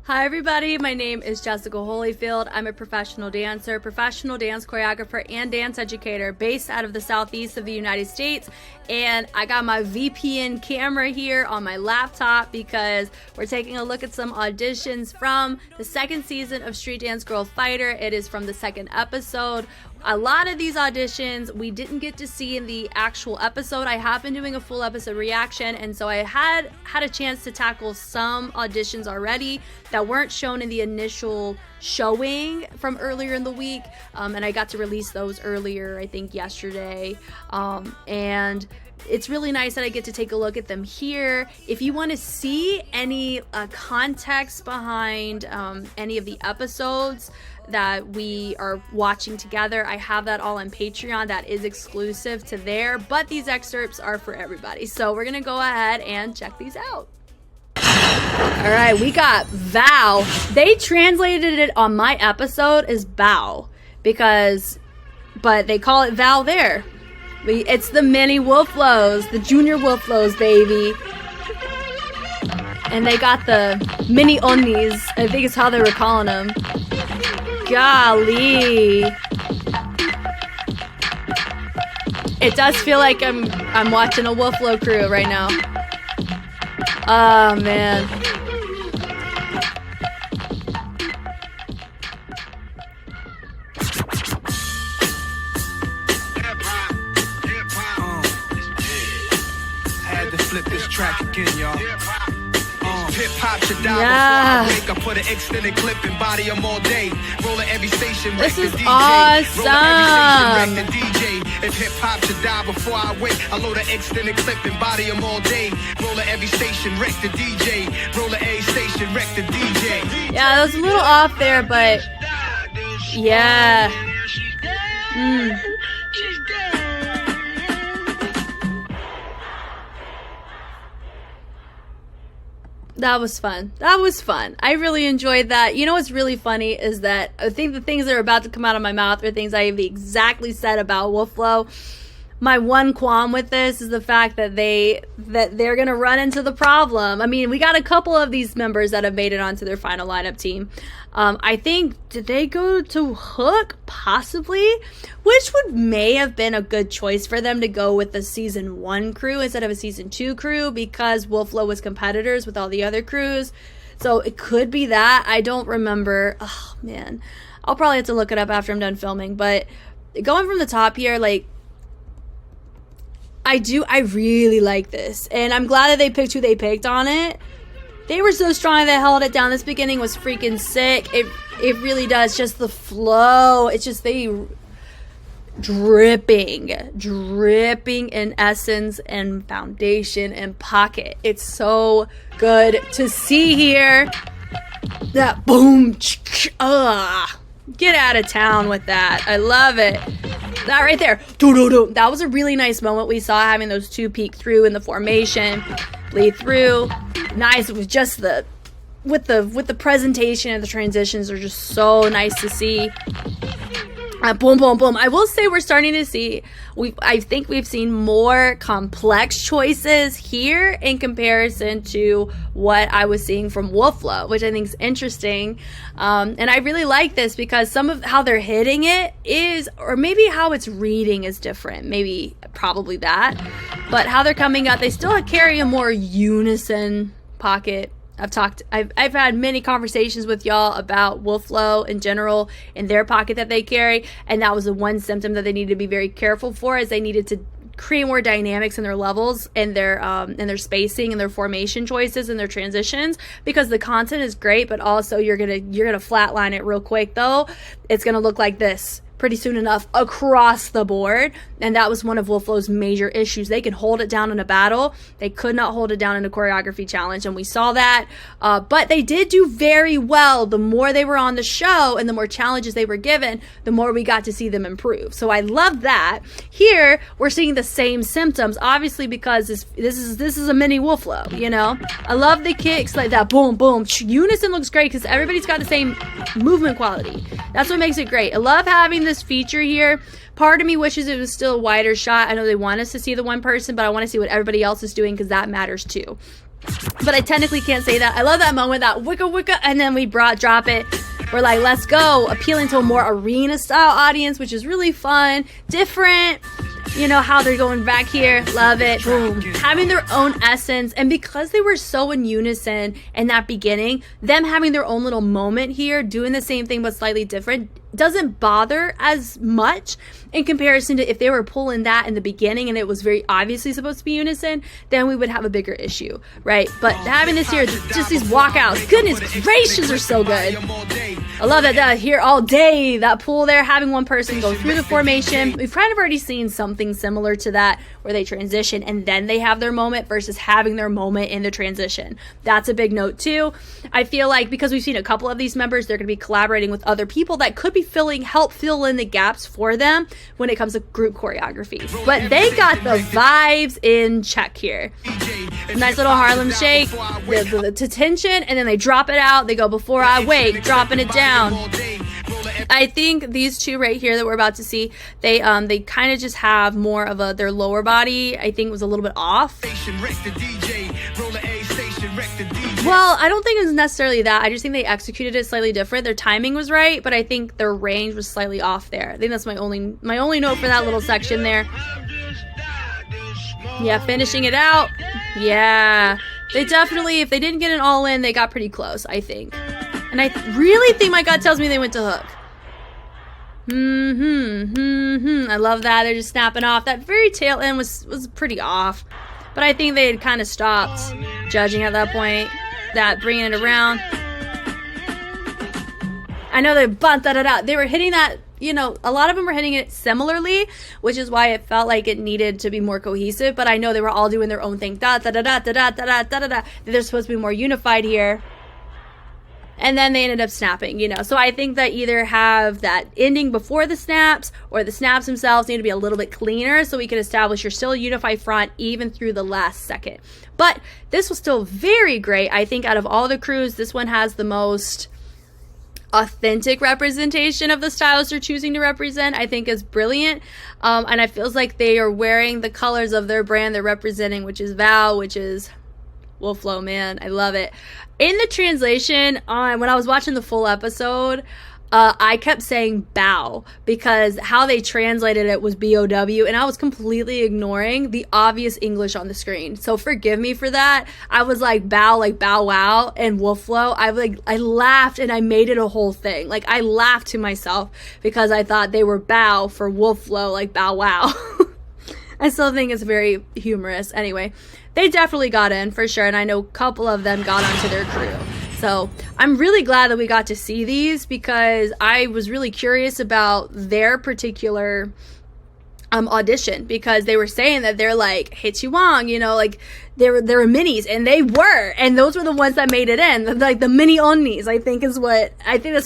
Hi everybody, my name is Jessica Holyfield. I'm a professional dancer, professional dance choreographer, and dance educator based out of the southeast of the United States. And I got my VPN camera here on my laptop because we're taking a look at some auditions from the second season of Street Dance Girl Fighter. It is from the second episode. A lot of these auditions we didn't get to see in the actual episode. I have been doing a full episode reaction, and so I had a chance to tackle some auditions already that weren't shown in the initial showing from earlier in the week, and I got to release those earlier, I think yesterday, and it's really nice that I get to take a look at them here. If you want to see any context behind any of the episodes that we are watching together, I have that all on Patreon. That is exclusive to there, but these excerpts are for everybody. So we're gonna go ahead and check these out. All right, we got VOW. They translated it on my episode as BOW but they call it VOW there. It's the mini Wolflows, the junior Wolflows, baby. And they got the mini Onnis, I think is how they were calling them. Golly. It does feel like I'm watching a Wolflow crew right now. Oh man. Had to flip this track again, y'all. Hip hop should die before I wake. I put an extended clip and body them all day. Roll at every station, this is DJ. awesome. Roll at every station, DJ. If hip hop should die before I wake, I load an extended clip and body them all day. Roll at every station, wreck the DJ. Roll at every station, wreck the DJ. Yeah, that was a little off there, but yeah. That was fun. That was fun. I really enjoyed that. You know what's really funny is that I think the things that are about to come out of my mouth are things I have exactly said about Wolflow. My one qualm with this is the fact that they're gonna run into the problem. I mean, we got a couple of these members that have made it onto their final lineup team. I think, did they go to Hook? Possibly. Which may have been a good choice for them to go with the season 1 crew instead of a season 2 crew, because Wolflow was competitors with all the other crews. So it could be that. I don't remember. Oh man, I'll probably have to look it up after I'm done filming. But going from the top here, like, I really like this, and I'm glad that they picked who they picked on it. They were so strong, they held it down. This beginning was freaking sick. It really does. Just the flow. It's just dripping in essence and foundation and pocket. It's so good to see here. That boom, get out of town with that. I love it. That right there, that was a really nice moment we saw, having those two peek through in the formation, bleed through. Nice. It was just with the presentation and the transitions are just so nice to see. Boom, boom, boom. I will say we're starting to see, I think we've seen more complex choices here in comparison to what I was seeing from Wolflow, which I think is interesting. And I really like this because some of how they're hitting it is, or maybe how it's reading is different. Probably that. But how they're coming up, they still carry a more unison pocket. I've had many conversations with y'all about Wolflow in general and their pocket that they carry, and that was the one symptom that they needed to be very careful for, is they needed to create more dynamics in their levels and their spacing and their formation choices and their transitions, because the content is great, but also you're gonna flatline it real quick though. It's gonna look like this pretty soon enough across the board, and that was one of Wolflow's major issues. They could hold it down in a battle. They could not hold it down in a choreography challenge, and we saw that. But they did do very well. The more they were on the show and the more challenges they were given, the more we got to see them improve. So I love that. Here we're seeing the same symptoms, obviously, because this is a mini Wolflow. You know, I love the kicks like that. Boom, boom. Unison looks great because everybody's got the same movement quality. That's what makes it great. I love having this feature here. Part of me wishes it was still a wider shot. I know they want us to see the one person, but I want to see what everybody else is doing because that matters too. but I technically can't say that. I love that moment, that wicka wicka, and then we drop it. We're like, let's go, appealing to a more arena style audience, which is really fun, different. You know how they're going back here, love it, boom. Having their own essence, and because they were so in unison in that beginning, them having their own little moment here, doing the same thing but slightly different, doesn't bother as much in comparison to if they were pulling that in the beginning and it was very obviously supposed to be unison, then we would have a bigger issue, right? But having this here, just these walkouts, goodness gracious, are so good. I love that here all day, that pull there, having one person go through the formation. We've kind of already seen something similar to that where they transition and then they have their moment versus having their moment in the transition. That's a big note too. I feel like because we've seen a couple of these members, they're going to be collaborating with other people that could be help fill in the gaps for them when it comes to group choreography. But they got the vibes in check here. Nice little Harlem shake, the tension, and then they drop it out. They go before I wake, dropping it down. I think these two right here that we're about to see, they kind of just have more of their lower body, I think, was a little bit off. Well, I don't think it was necessarily that. I just think they executed it slightly different. Their timing was right, but I think their range was slightly off there. I think that's my only note for that little section there. Yeah, finishing it out. Yeah, they definitely, if they didn't get it all in, they got pretty close, I think. And I really think my gut tells me they went to hook. I love that. They're just snapping off. That very tail end was pretty off. But I think they had kind of stopped judging at that point. That bringing it around. I know they bumped that. They were hitting that, you know, a lot of them were hitting it similarly, which is why it felt like it needed to be more cohesive. But I know they were all doing their own thing. Da da da da da da da da da da. They're supposed to be more unified here. And then they ended up snapping, you know. So I think that either have that ending before the snaps or the snaps themselves need to be a little bit cleaner so we can establish you're still a unified front even through the last second. But this was still very great. I think out of all the crews, this one has the most authentic representation of the styles they're choosing to represent. I think is brilliant. And it feels like they are wearing the colors of their brand they're representing, which is VOW, which is Wolflow, man. I love it. In the translation, when I was watching the full episode, I kept saying bow because how they translated it was BOW, and I was completely ignoring the obvious English on the screen. So forgive me for that. I was like bow, like bow wow, and Wolflow. I laughed and I made it a whole thing. Like I laughed to myself because I thought they were bow for Wolflow, like bow wow. I still think it's very humorous. Anyway, they definitely got in for sure, and I know a couple of them got onto their crew. So I'm really glad that we got to see these because I was really curious about their particular audition because they were saying that they're like Hechewang, you know, like they were minis, and they were, and those were the ones that made it in, like the mini onnis. I think that's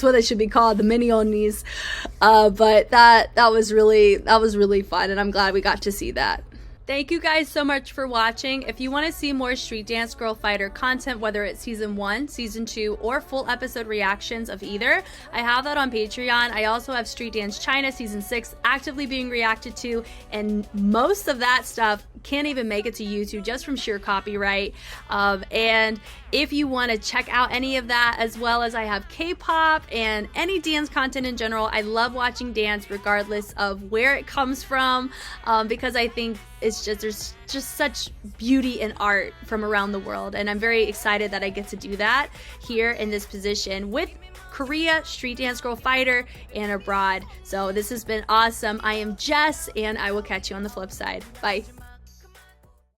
what it should be called, the mini onnis. But that was really fun, and I'm glad we got to see that. Thank you guys so much for watching. If you want to see more Street Dance Girl Fighter content, whether it's season 1, season 2, or full episode reactions of either, I have that on Patreon. I also have Street Dance China season 6 actively being reacted to, and most of that stuff can't even make it to YouTube just from sheer copyright. And if you want to check out any of that, as well as I have K-pop and any dance content in general, I love watching dance regardless of where it comes from, because I think there's just such beauty in art from around the world, and I'm very excited that I get to do that here in this position with Korea, Street Dance Girl Fighter, and abroad. So this has been awesome. I am Jess, and I will catch you on the flip side. Bye.